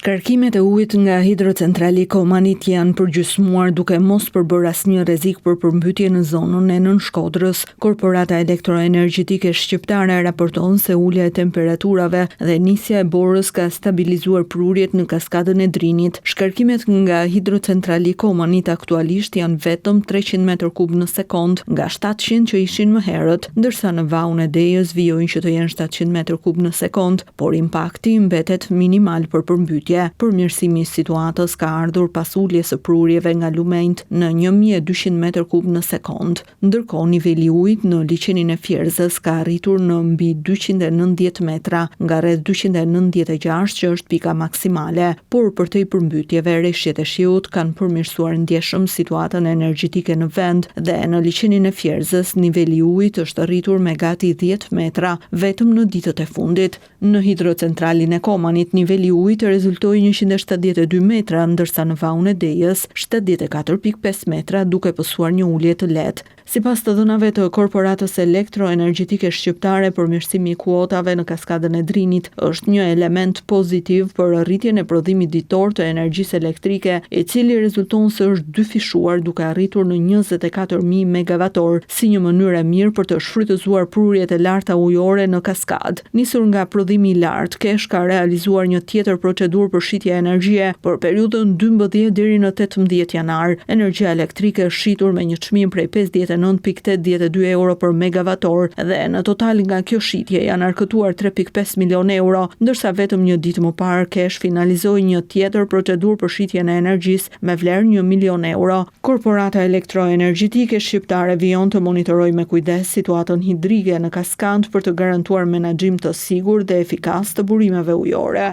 Shkarkimet e ujit nga hidrocentrali Komanit janë përgjysmuar duke mos përbërë asnjë rrezik për përmbytje në zonën e Nën Shkodrës. Korporata Elektroenergjitike Shqiptare raporton se ulja e temperaturave dhe nisja e borës ka stabilizuar prurjet në kaskadën e Drinit. Shkarkimet nga hidrocentrali Komanit aktualisht janë vetëm 300 m3 në sekond nga 700 që ishin më herët, ndërsa në valun e Dejës vijojnë që të jenë 700 m3 në sekond, por impakti mbetet minimal për përmbytje. Përmirësimi i situatës ka ardhur pas uljes së prurjeve nga lumenjt në 1200 m3 në sekond. Ndërkohë niveli i ujit në liçenin e Fierzës ka arritur në mbi 290 metra, nga rreth 296 që është pika maksimale, por për të përmbytjeve rreshjet e shiut kanë përmirësuar ndjeshëm situatën energjetike në vend dhe në liçenin e Fierzës niveli i ujit është arritur me gati 10 metra vetëm në ditët e fundit. Në hidrocentralin e Komanit niveli i ujit rezultoi 172 metra, ndërsa në valun e Dejës 74.5 metra, duke pësuar një ulje të lehtë. Sipas të dhënave të Korporatës Elektroenergjitike Shqiptare, përmirësimi i kuotave në kaskadën e Drinit është një element pozitiv për rritjen e prodhimit ditor të energjisë elektrike, i cili rezulton se është dyfishuar duke arritur në 24.000 megavator, si një mënyrë e mirë për të shfrytëzuar prurjet e larta ujore në kaskadë. Nisur nga prodhimi i lartë, KESH ka realizuar një tjetër procedurë për shitje energjie për periudhën 12 deri në 18 janar. Energjia elektrike është shitur me një çmim prej 59.82 euro për megavator dhe në total nga kjo shitje janë arkëtuar 3.5 milion euro, ndërsa vetëm një ditë më parë KESH finalizoi një tjetër procedurë për shitjen e energjisë me vlerë 1 milion euro. Korporata Elektroenergjitike Shqiptare vijon të monitorojë me kujdes situatën hidrike në kaskadë për të garantuar menaxhim të sigurt dhe efikas të burimeve ujore.